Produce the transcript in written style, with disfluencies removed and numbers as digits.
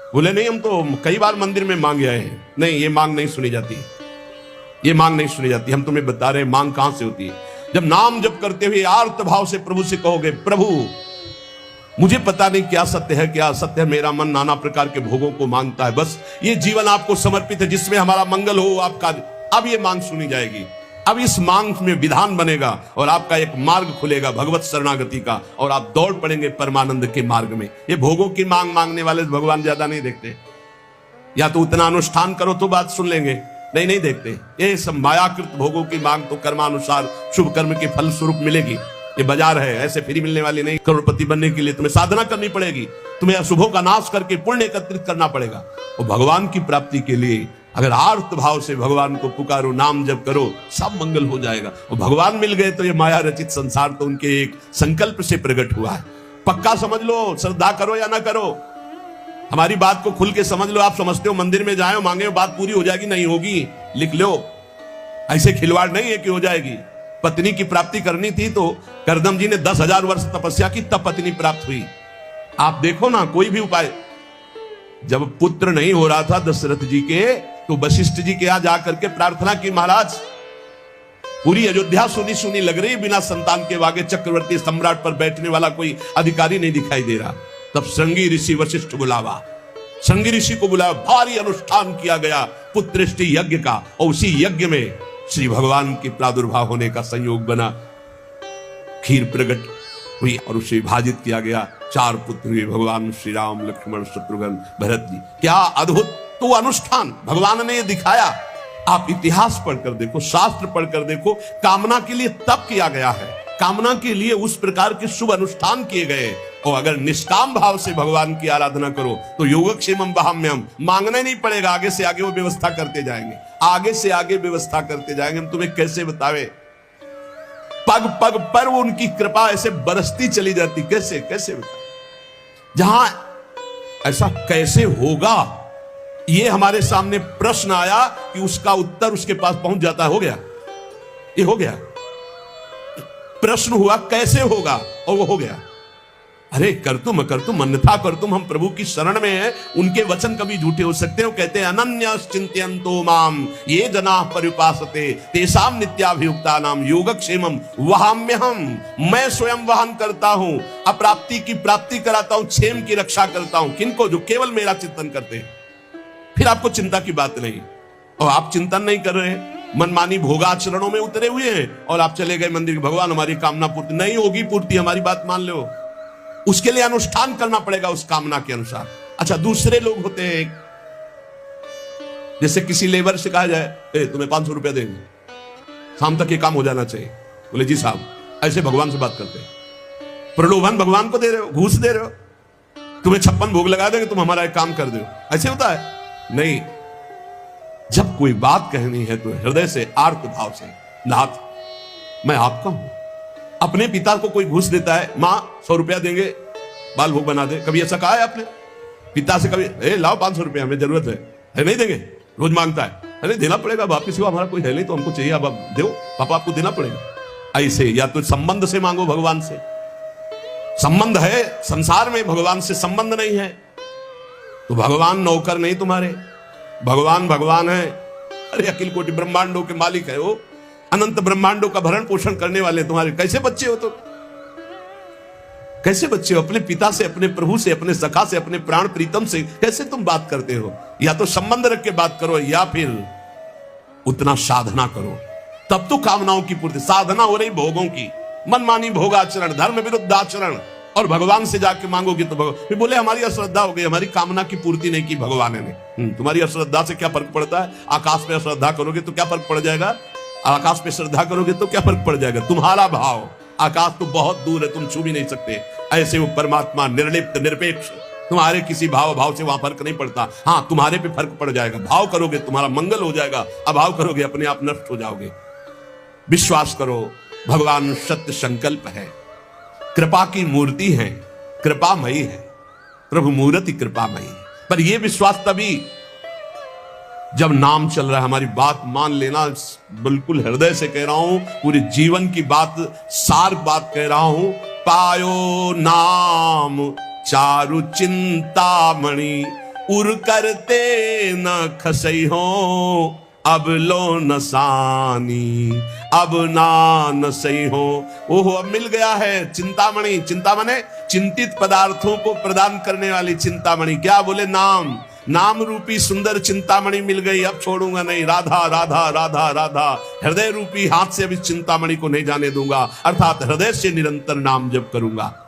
बोले नहीं, हम तो कई बार मंदिर में मांगे आए हैं। नहीं, ये मांग नहीं सुनी जाती, ये मांग नहीं सुनी जाती। हम तुम्हें बता रहे हैं मांग कहां से होती है। जब नाम जप करते हुए आर्त भाव से प्रभु से कहोगे, प्रभु मुझे पता नहीं क्या सत्य है क्या असत्य है, मेरा मन नाना प्रकार के भोगों को मांगता है, बस ये जीवन आपको समर्पित है जिसमें हमारा मंगल हो आपका। अब ये मांग सुनी जाएगी। अब इस मांग में विधान बनेगा और आपका एक मार्ग खुलेगा भगवत शरणागति का, और आप दौड़ पड़ेंगे परमानंद के मार्ग में। ये भोगों की मांग मांगने वाले भगवान ज्यादा नहीं देखते। या तो उतना अनुष्ठान करो तो बात सुन लेंगे, नहीं देखते। ये सब मायाकृत भोगों की मांग तो कर्मानुसार शुभ कर्म के फल स्वरूप मिलेगी। ये बाजार है, ऐसे फ्री मिलने वाली नहीं। करोड़पति बनने के लिए तुम्हें साधना करनी पड़ेगी, तुम्हें अशुभों का नाश करके पुण्य एकत्रित करना पड़ेगा। और भगवान की प्राप्ति के लिए अगर आर्त भाव से भगवान को पुकारो, नाम जप करो, सब मंगल हो जाएगा। और भगवान मिल गए तो ये माया रचित संसार तो उनके एक संकल्प से प्रकट हुआ है। पक्का समझ लो, श्रद्धा करो या ना करो, हमारी बात को खुल के समझ लो। आप समझते हो मंदिर में जाए मांगे बात पूरी हो जाएगी, नहीं होगी। लिख लो, ऐसे खिलवाड़ नहीं है कि हो जाएगी। पत्नी की प्राप्ति करनी थी तो करदम जी ने 10,000 वर्ष तपस्या की, तब पत्नी प्राप्त हुई। आप देखो ना, कोई भी उपाय। जब पुत्र नहीं हो रहा था दशरथ जी के, तो वशिष्ठ जी के यहां जाकर के प्रार्थना की, महाराज पूरी अयोध्या सुनी सुनी लग रही, बिना संतान के आगे चक्रवर्ती सम्राट पर बैठने वाला कोई अधिकारी नहीं दिखाई दे रहा। तब श्रृंगी ऋषि वशिष्ठ बुलावा, श्रृंगी ऋषि को बुलाया, भारी अनुष्ठान किया गया पुत्रेष्टि यज्ञ का, और उसी यज्ञ में श्री भगवान के प्रादुर्भाव होने का संयोग बना। खीर प्रकट हुई और उसे विभाजित किया गया। 4 पुत्र हुए, भगवान श्री राम, लक्ष्मण, शत्रुघ्न, भरत जी। क्या अद्भुत तो अनुष्ठान भगवान ने दिखाया। आप इतिहास पढ़कर देखो, शास्त्र पढ़कर देखो, कामना के लिए तप किया गया है, कामना के लिए उस प्रकार के शुभ अनुष्ठान किए गए। और अगर निष्काम भाव से भगवान की आराधना करो तो योगक्षेमम वहाम्यहम्, मांगना नहीं पड़ेगा, आगे से आगे वो व्यवस्था करते जाएंगे, आगे से आगे व्यवस्था करते जाएंगे। हम तुम्हें कैसे बतावे, पग पग पर वो उनकी कृपा ऐसे बरसती चली जाती। कैसे कैसे बतावे, जहां ऐसा कैसे होगा, ये हमारे सामने प्रश्न आया कि उसका उत्तर उसके पास पहुंच जाता। हो गया, ये हो गया। प्रश्न हुआ कैसे होगा, और वो हो गया। अरे कर तुम अन्यथा कर तुम, हम प्रभु की शरण में हैं, उनके वचन कभी झूठे हो सकते हो। कहते हैं अनन्यश्चिन्तयन्तो माम ये जनाः पर्युपासते तेषां नित्याभियुक्तानां योगक्षेमं वहाम्यहम्, मैं स्वयं वहन करता हूं, अप्राप्ति की प्राप्ति कराता हूं, क्षेम की रक्षा करता हूं। किनको? जो केवल मेरा चिंतन करते हैं। फिर आपको चिंता की बात नहीं, और आप चिंतन नहीं कर रहे, मनमानी भोगाचरणों में उतरे हुए हैं, और आप चले गए मंदिर, भगवान हमारी कामना पूर्ति नहीं होगी, पूर्ति हमारी बात मान लो, उसके लिए अनुष्ठान करना पड़ेगा उस कामना के अनुसार। अच्छा, दूसरे लोग होते हैं, जैसे किसी लेबर से कहा जाए तुम्हें 500 रुपया देंगे, शाम तक ये काम हो जाना चाहिए। बोले जी साहब, ऐसे भगवान से बात करते हैं। प्रलोभन भगवान को दे रहे हो, घूस दे रहे हो, तुम्हें 56 भोग लगा देंगे, तुम हमारा एक काम कर दो। ऐसे होता है? नहीं। जब कोई बात कहनी है तो हृदय से, आर्त भाव से, नाथ मैं आपका हूं। अपने पिता को कोई घूस देता है, मां 100 रुपया देंगे, बाल भोग बना दे, कभी ऐसा कहा है आपने पिता से? कभी लाओ 500 रुपया, हमें जरूरत है नहीं देंगे, रोज मांगता है, अरे देना पड़ेगा, बाप के सिवा हमारा कोई है नहीं, तो हमको चाहिए, अब आप दो, पापा आपको देना पड़ेगा। ऐसे या तो संबंध से मांगो, भगवान से संबंध है, संसार में भगवान से संबंध नहीं है तो भगवान नौकर नहीं तुम्हारे, भगवान भगवान है। अरे अखिल कोटि ब्रह्मांडों के मालिक है वो, अनंत ब्रह्मांडों का भरण पोषण करने वाले तुम्हारे। कैसे बच्चे हो तुम, कैसे बच्चे हो? अपने पिता से, अपने प्रभु से, अपने सखा से, अपने प्राण प्रीतम से कैसे तुम बात करते हो? या तो संबंध रख के बात करो, या फिर उतना साधना करो, तब तो कामनाओं की पूर्ति। साधना हो रही भोगों की, मनमानी भोगाचरण, धर्म विरुद्ध आचरण, और भगवान से जाके मांगोगे तो भगवान बोले हमारी अश्रद्धा हो गई, हमारी कामना की पूर्ति नहीं की भगवान ने। तुम्हारी अश्रद्धा से क्या फर्क पड़ता है? आकाश में अश्रद्धा करोगे तो क्या फर्क पड़ जाएगा? आकाश पे श्रद्धा करोगे तो क्या फर्क पड़ जाएगा? तुम्हारा भाव, आकाश तो बहुत दूर है, तुम छू भी नहीं सकते। ऐसे वो परमात्मा निर्लिप्त, निरपेक्ष, तुम्हारे किसी भाव से वहां फर्क नहीं पड़ता। हाँ, तुम्हारे पे फर्क पड़ जाएगा। भाव करोगे तुम्हारा मंगल हो जाएगा, अभाव करोगे अपने आप नष्ट हो जाओगे। विश्वास करो, भगवान सत्य संकल्प है, कृपा की मूर्ति है, कृपामयी है, प्रभु मूर्ति कृपामयी है। पर यह विश्वास तभी जब नाम चल रहा है। हमारी बात मान लेना, बिल्कुल हृदय से कह रहा हूं, पूरे जीवन की बात, सार बात कह रहा हूं। पायो नाम चारु चिंतामणि उर करते न खसई हो, अब लो नसानी, अब ना नसई हो। ओहो, अब मिल गया है चिंतामणि। चिंता माने चिंतित पदार्थों को प्रदान करने वाली चिंतामणि। क्या बोले? नाम। नाम रूपी सुंदर चिंतामणि मिल गई, अब छोड़ूंगा नहीं। राधा राधा राधा राधा, हृदय रूपी हाथ से अब इस चिंतामणि को नहीं जाने दूंगा, अर्थात हृदय से निरंतर नाम जप करूंगा।